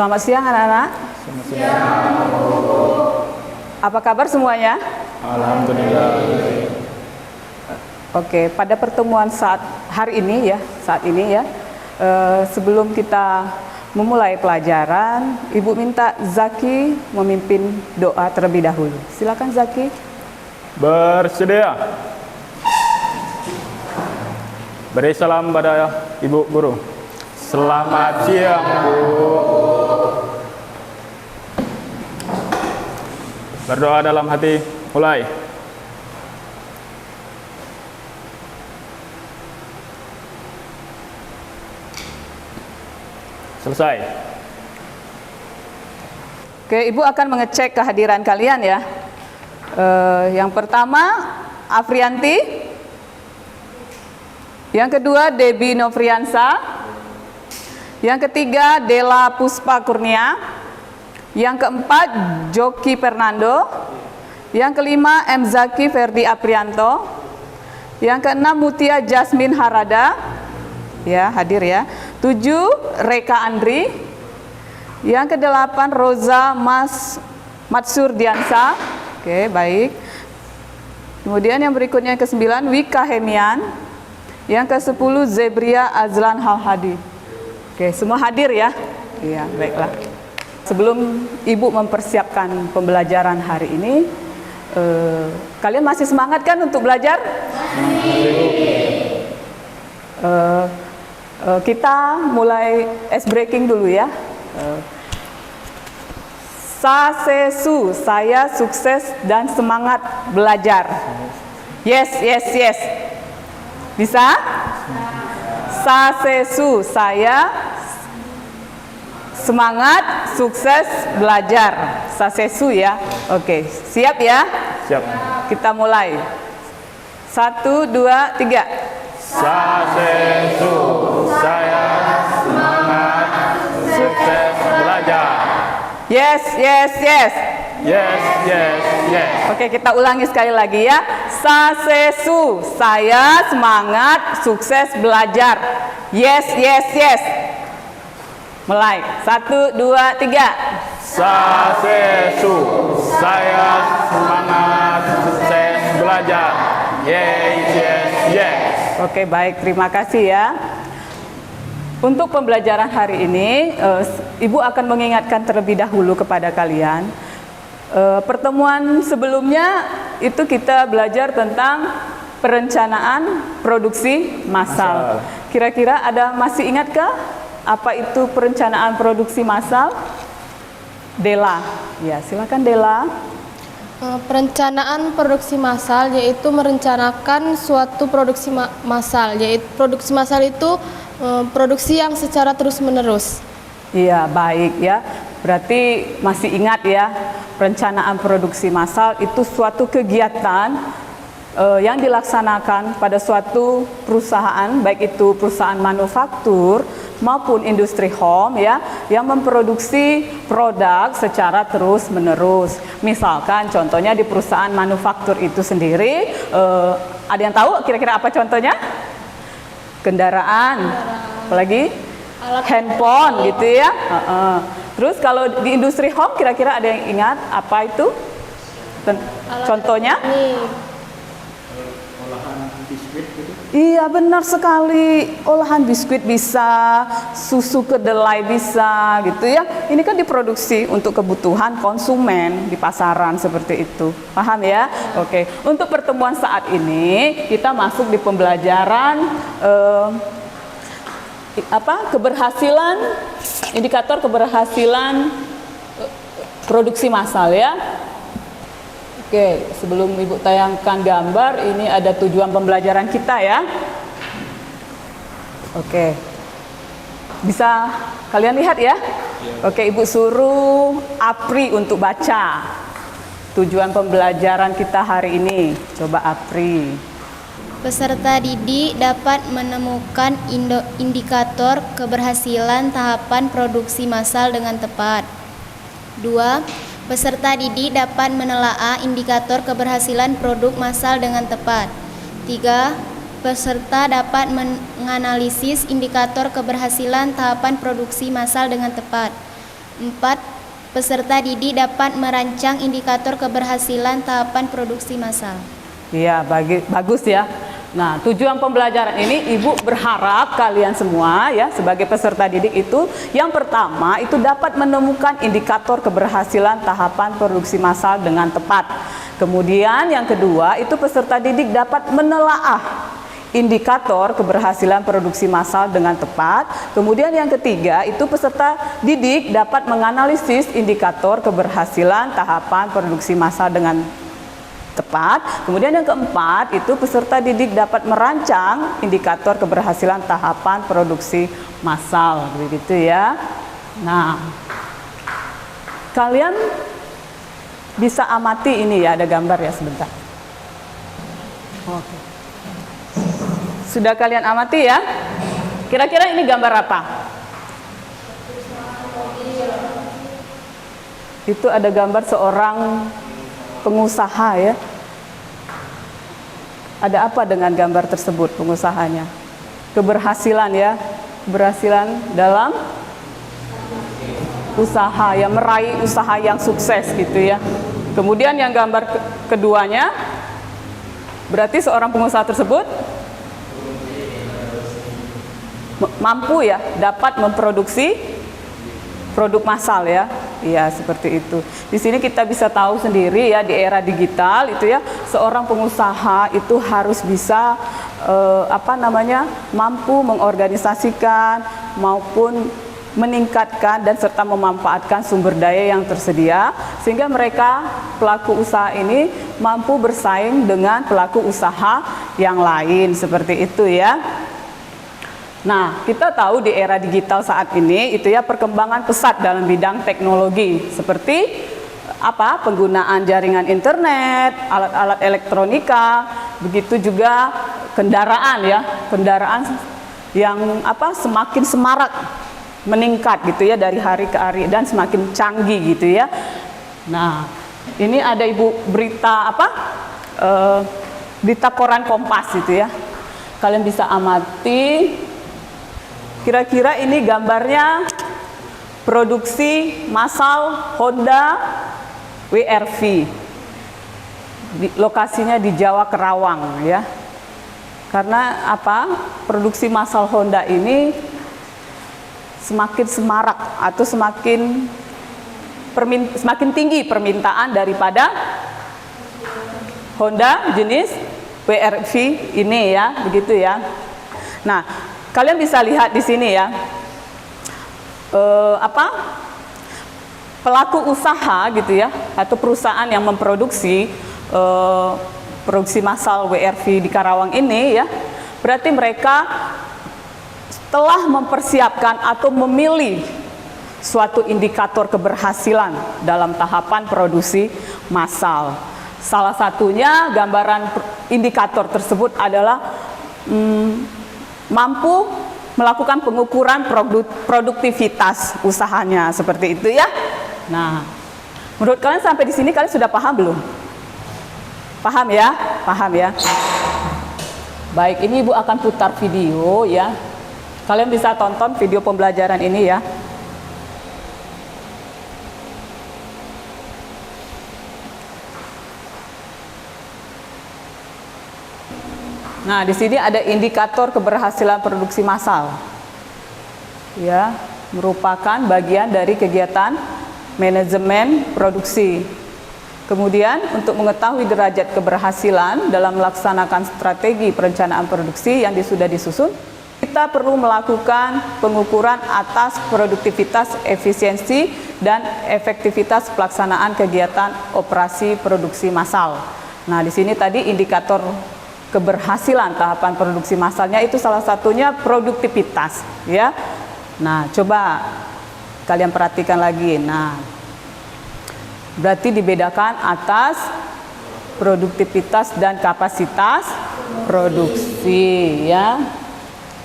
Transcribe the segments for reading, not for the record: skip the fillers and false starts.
Selamat siang anak-anak. Selamat siang. Apa kabar semuanya? Alhamdulillah. Oke, pada pertemuan hari ini ya, sebelum kita memulai pelajaran, Ibu minta Zaki memimpin doa terlebih dahulu. Silakan Zaki. Bersedia. Beri salam pada Ibu Guru. Selamat siang, Bu. Berdoa dalam hati, mulai. Selesai. Oke, Ibu akan mengecek kehadiran kalian ya. Yang pertama, Afrianti. Yang kedua, Debbie Novriansa. Yang ketiga, Dela Puspa Kurnia. Yang keempat, Joki Fernando. Yang kelima, M. Zaki Ferdi Aprianto. Yang keenam, Mutia Jasmine Harada. Ya, hadir ya. 7, Reka Andri. Yang kedelapan, Rosa Matsur Diansa. Oke, baik. Kemudian yang berikutnya yang ke-9, Wika Hemian. Yang ke-10, Zebria Azlan Halhadi. Oke, semua hadir ya. Iya, baiklah. Sebelum Ibu mempersiapkan pembelajaran hari ini, kalian masih semangat kan untuk belajar? Kita mulai ice breaking dulu ya. Sasesu, saya sukses dan semangat belajar. Yes. Bisa? Sasesu, saya semangat, sukses, belajar. Sasesu ya. Oke, siap ya? Siap. Kita mulai. 1, 2, 3. Sasesu, saya semangat, sukses belajar. Yes. Yes. Oke, kita ulangi sekali lagi ya. Sasesu, saya semangat, sukses, belajar. Yes. Mulai. 1, 2, 3. Sasesu, saya semangat, sukses belajar. Yes. Oke, baik. Terima kasih ya. Untuk pembelajaran hari ini, Ibu akan mengingatkan terlebih dahulu kepada kalian. Pertemuan sebelumnya itu kita belajar tentang perencanaan produksi massal. Kira-kira ada masih ingatkah apa itu perencanaan produksi massal? Dela. Ya, silakan Dela. Perencanaan produksi massal yaitu merencanakan suatu produksi massal. Yaitu produksi massal itu produksi yang secara terus-menerus. Iya, baik ya. Berarti masih ingat ya, perencanaan produksi massal itu suatu kegiatan yang dilaksanakan pada suatu perusahaan, baik itu perusahaan manufaktur maupun industri home ya, yang memproduksi produk secara terus-menerus. Misalkan contohnya di perusahaan manufaktur itu sendiri, ada yang tahu kira-kira apa contohnya? Kendaraan, apalagi handphone gitu ya. Terus kalau di industri home kira-kira ada yang ingat apa itu? Contohnya? Olahan biskuit gitu. Iya, benar sekali. Olahan biskuit bisa, susu kedelai bisa gitu ya. Ini kan diproduksi untuk kebutuhan konsumen di pasaran seperti itu. Paham ya? Oke. Untuk pertemuan saat ini kita masuk di pembelajaran keberhasilan, indikator keberhasilan produksi massal ya. Oke, sebelum Ibu tayangkan gambar, ini ada tujuan pembelajaran kita ya. Oke, bisa kalian lihat ya? Oke, Ibu suruh Apri untuk baca tujuan pembelajaran kita hari ini. Coba Apri. Peserta didik dapat menemukan indikator keberhasilan tahapan produksi massal dengan tepat. 2. Peserta didik dapat menelaah indikator keberhasilan produk massal dengan tepat. 3. Peserta dapat menganalisis indikator keberhasilan tahapan produksi massal dengan tepat. 4. Peserta didik dapat merancang indikator keberhasilan tahapan produksi massal. Iya, bagus ya. Nah, tujuan pembelajaran ini Ibu berharap kalian semua ya sebagai peserta didik itu yang pertama itu dapat menemukan indikator keberhasilan tahapan produksi massal dengan tepat. Kemudian yang kedua itu peserta didik dapat menelaah indikator keberhasilan produksi massal dengan tepat. Kemudian yang ketiga itu peserta didik dapat menganalisis indikator keberhasilan tahapan produksi massal dengan tepat. Kemudian yang keempat itu peserta didik dapat merancang indikator keberhasilan tahapan produksi massal, begitu ya. Nah, kalian bisa amati ini ya, ada gambar ya sebentar. Oke. Sudah kalian amati ya? Kira-kira ini gambar apa? Itu ada gambar seorang pengusaha ya. Ada apa dengan gambar tersebut pengusahanya? Keberhasilan ya. Keberhasilan dalam usaha ya, meraih usaha yang sukses gitu ya. Kemudian yang gambar keduanya berarti seorang pengusaha tersebut mampu ya dapat memproduksi produk massal ya. Iya, seperti itu. Di sini kita bisa tahu sendiri ya, di era digital itu ya, seorang pengusaha itu harus bisa mampu mengorganisasikan maupun meningkatkan dan serta memanfaatkan sumber daya yang tersedia sehingga mereka pelaku usaha ini mampu bersaing dengan pelaku usaha yang lain, seperti itu ya. Nah, kita tahu di era digital saat ini itu ya perkembangan pesat dalam bidang teknologi seperti apa? Penggunaan jaringan internet, alat-alat elektronika, begitu juga kendaraan ya, kendaraan yang semakin semarak meningkat gitu ya dari hari ke hari dan semakin canggih gitu ya. Nah, ini ada Ibu berita berita koran Kompas itu ya. Kalian bisa amati. Kira-kira ini gambarnya produksi massal Honda WR-V. Lokasinya di Jawa Kerawang ya. Karena produksi massal Honda ini semakin semarak atau semakin tinggi permintaan daripada Honda jenis WR-V ini ya, begitu ya. Nah, kalian bisa lihat di sini ya, pelaku usaha gitu ya, atau perusahaan yang memproduksi produksi massal WR-V di Karawang ini ya, berarti mereka telah mempersiapkan atau memilih suatu indikator keberhasilan dalam tahapan produksi massal. Salah satunya gambaran indikator tersebut adalah mampu melakukan pengukuran produktivitas usahanya, seperti itu ya. Nah, menurut kalian sampai di sini kalian sudah paham belum? Paham ya? Paham ya? Baik, ini Ibu akan putar video ya. Kalian bisa tonton video pembelajaran ini ya. Nah, di sini ada indikator keberhasilan produksi massal. Ya, merupakan bagian dari kegiatan manajemen produksi. Kemudian, untuk mengetahui derajat keberhasilan dalam melaksanakan strategi perencanaan produksi yang sudah disusun, kita perlu melakukan pengukuran atas produktivitas, efisiensi, dan efektivitas pelaksanaan kegiatan operasi produksi massal. Nah, di sini tadi indikator keberhasilan tahapan produksi massalnya itu salah satunya produktivitas ya. Nah, coba kalian perhatikan lagi. Nah, berarti dibedakan atas produktivitas dan kapasitas produksi ya.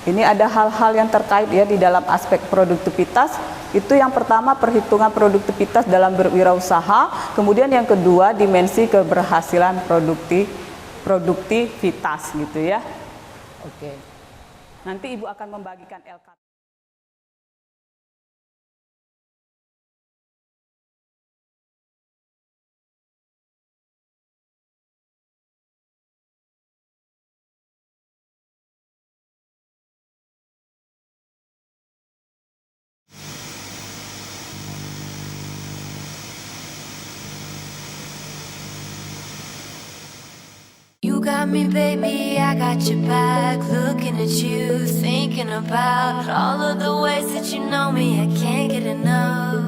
Ini ada hal-hal yang terkait ya di dalam aspek produktivitas. Itu yang pertama perhitungan produktivitas dalam berwirausaha, kemudian yang kedua dimensi keberhasilan produktivitas gitu ya. Oke. Nanti Ibu akan membagikan LK. got me, baby, I got your back. Looking at you, thinking about all of the ways that you know me, I can't get enough.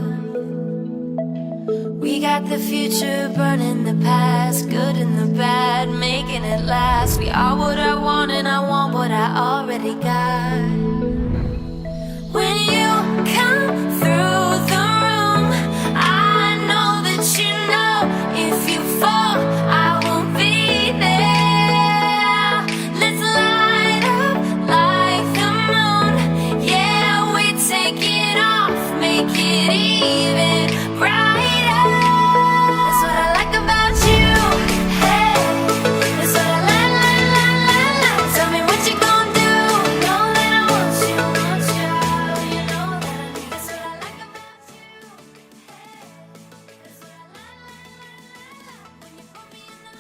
We got the future burning the past, good and the bad, making it last. We are what I want and I want what I already got. When you come through the room, I know that you know if you fall, I won't be there. Let's light up like the moon. Yeah, we take it off, make it even brighter. That's what I like about you. Hey, that's what I like. Tell me what you gonna do. Know that I want you. You know that I need. That's what I like about you. Hey, that's what I like. When you put me in the mood.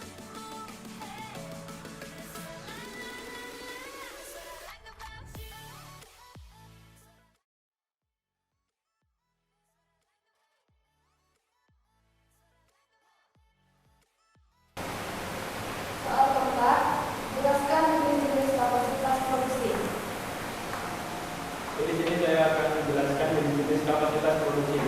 Soal keempat, jelaskan jenis-jenis kapasitas produksi. Jadi di sini saya akan menjelaskan jenis kapasitas produksi.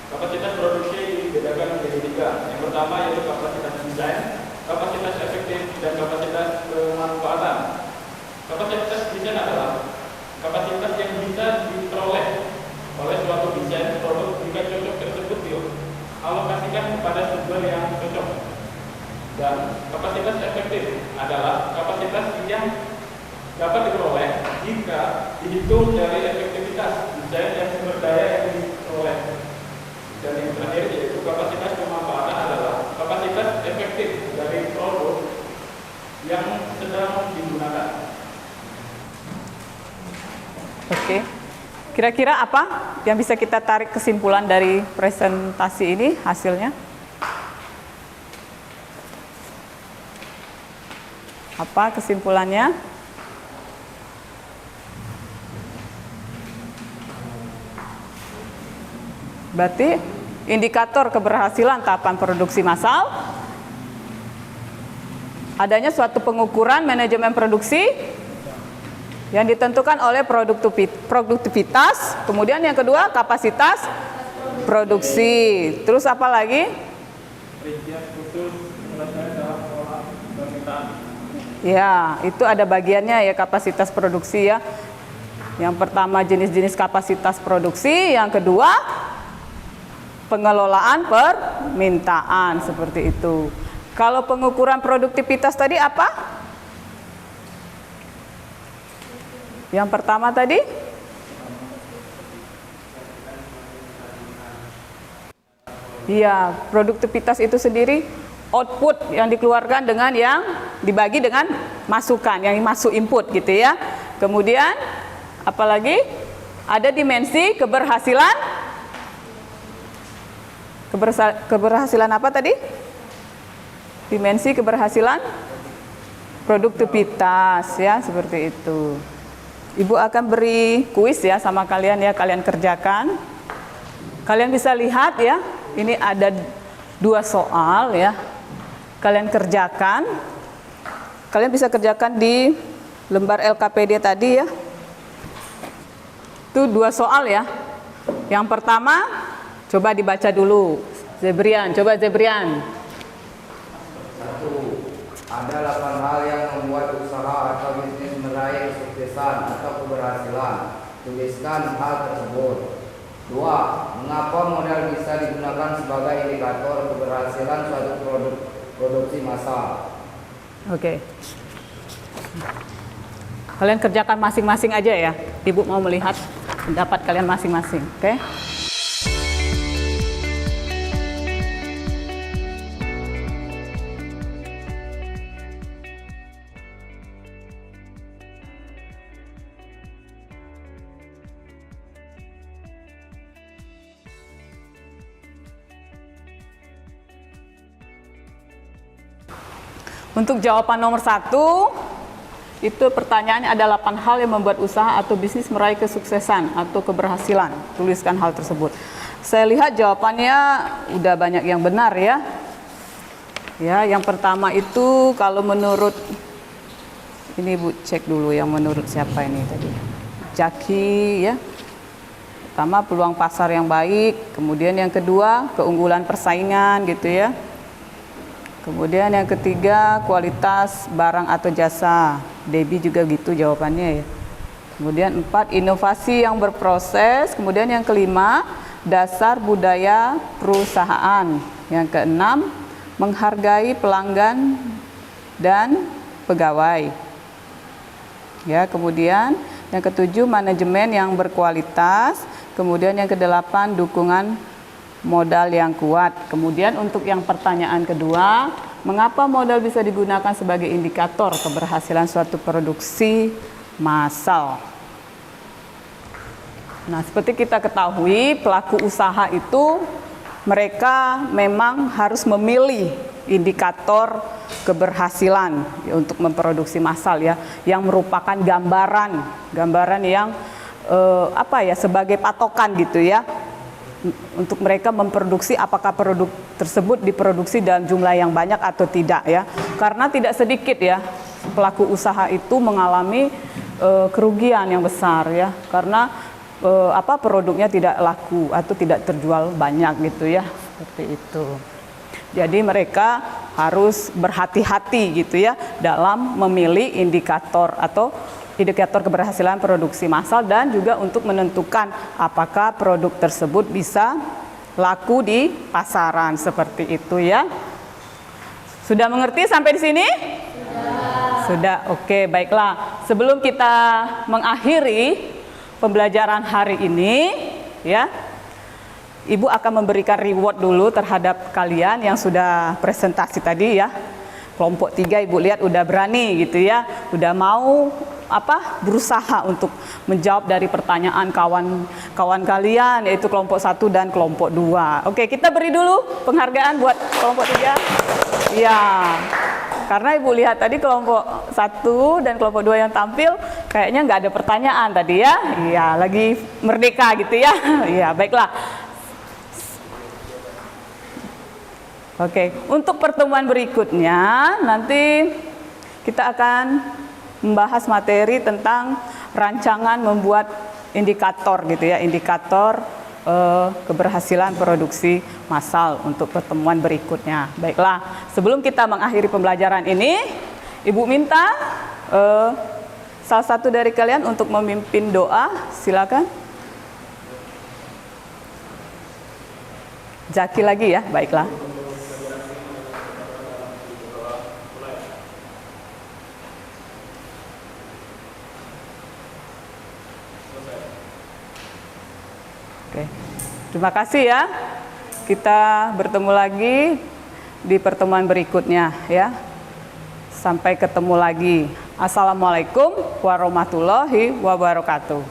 Kapasitas produksi dibedakan menjadi 3. Yang pertama yaitu kapasitas desain, kapasitas efektif, dan kapasitas pemanfaatan. Kapasitas desain adalah kapasitas yang bisa diperoleh oleh suatu desain produk jika cocok tersebut dialokasikan kepada tujuan yang cocok. Dan kapasitas efektif adalah kapasitas yang dapat diperoleh jika dihitung dari efektivitas desain dan sumber daya yang diperoleh. Dan yang terakhir yaitu kapasitas pemanfaatan adalah kapasitas efektif dari produk yang sedang digunakan. Oke. Kira-kira apa yang bisa kita tarik kesimpulan dari presentasi ini hasilnya? Apa kesimpulannya? Berarti indikator keberhasilan tahapan produksi massal, adanya suatu pengukuran manajemen produksi yang ditentukan oleh produktivitas, kemudian yang kedua kapasitas produksi. Terus apa lagi? Rincian khusus penyelesaian dalam pola permintaan. Ya, itu ada bagiannya ya, kapasitas produksi ya. Yang pertama jenis-jenis kapasitas produksi, yang kedua pengelolaan permintaan, seperti itu. Kalau pengukuran produktivitas tadi apa? Yang pertama tadi? Iya, produktivitas itu sendiri output yang dikeluarkan dengan yang dibagi dengan masukan, yang masuk input gitu ya. Kemudian apalagi ada dimensi keberhasilan. Keberhasilan apa tadi? Dimensi keberhasilan produktivitas ya, seperti itu. Ibu akan beri kuis ya sama kalian ya, kalian kerjakan. Kalian bisa lihat ya, ini ada 2 soal ya. Kalian kerjakan. Kalian bisa kerjakan di lembar LKPD tadi ya. Itu 2 soal ya. Yang pertama coba dibaca dulu. Zebrian, coba Zebrian. 1. Ada 8 hal yang membuat usaha atau bisnis meraih kesuksesan atau keberhasilan. Tuliskan hal tersebut. 2. Mengapa modal bisa digunakan sebagai indikator keberhasilan suatu produksi massal? Oke. Kalian kerjakan masing-masing aja ya. Ibu mau melihat pendapat kalian masing-masing, oke? Untuk jawaban nomor 1, itu pertanyaannya ada 8 hal yang membuat usaha atau bisnis meraih kesuksesan atau keberhasilan. Tuliskan hal tersebut. Saya lihat jawabannya udah banyak yang benar ya. Ya, yang pertama itu kalau menurut ini Bu cek dulu yang menurut siapa ini tadi. Jaki ya. Pertama peluang pasar yang baik, kemudian yang kedua keunggulan persaingan gitu ya. Kemudian yang ketiga kualitas barang atau jasa. Debbie juga gitu jawabannya ya. Kemudian 4 inovasi yang berproses, kemudian yang kelima dasar budaya perusahaan. Yang keenam menghargai pelanggan dan pegawai. Ya, kemudian yang ketujuh manajemen yang berkualitas, kemudian yang kedelapan dukungan modal yang kuat. Kemudian untuk yang pertanyaan kedua, mengapa modal bisa digunakan sebagai indikator keberhasilan suatu produksi massal? Nah, seperti kita ketahui, pelaku usaha itu mereka memang harus memilih indikator keberhasilan ya, untuk memproduksi massal ya, yang merupakan gambaran yang sebagai patokan gitu ya, untuk mereka memproduksi apakah produk tersebut diproduksi dalam jumlah yang banyak atau tidak ya, karena tidak sedikit ya pelaku usaha itu mengalami kerugian yang besar ya, karena produknya tidak laku atau tidak terjual banyak gitu ya, seperti itu. Jadi mereka harus berhati-hati gitu ya dalam memilih indikator atau indikator keberhasilan produksi massal, dan juga untuk menentukan apakah produk tersebut bisa laku di pasaran, seperti itu ya. Sudah mengerti sampai di sini? Sudah. Oke, baiklah. Sebelum kita mengakhiri pembelajaran hari ini ya, Ibu akan memberikan reward dulu terhadap kalian yang sudah presentasi tadi ya. Kelompok 3 Ibu lihat udah berani gitu ya, udah mau berusaha untuk menjawab dari pertanyaan kawan-kawan kalian, yaitu kelompok 1 dan kelompok 2. Oke, kita beri dulu penghargaan buat kelompok 3. Ya. Karena Ibu lihat tadi kelompok 1 dan kelompok 2 yang tampil kayaknya nggak ada pertanyaan tadi ya. Iya, lagi merdeka gitu ya. Iya, baiklah. Oke, untuk pertemuan berikutnya nanti kita akan membahas materi tentang rancangan membuat indikator gitu ya, indikator keberhasilan produksi massal untuk pertemuan berikutnya. Baiklah, sebelum kita mengakhiri pembelajaran ini, Ibu minta salah satu dari kalian untuk memimpin doa, silakan. Jaki lagi ya, baiklah. Oke, terima kasih ya. Kita bertemu lagi di pertemuan berikutnya ya. Sampai ketemu lagi. Assalamualaikum warahmatullahi wabarakatuh.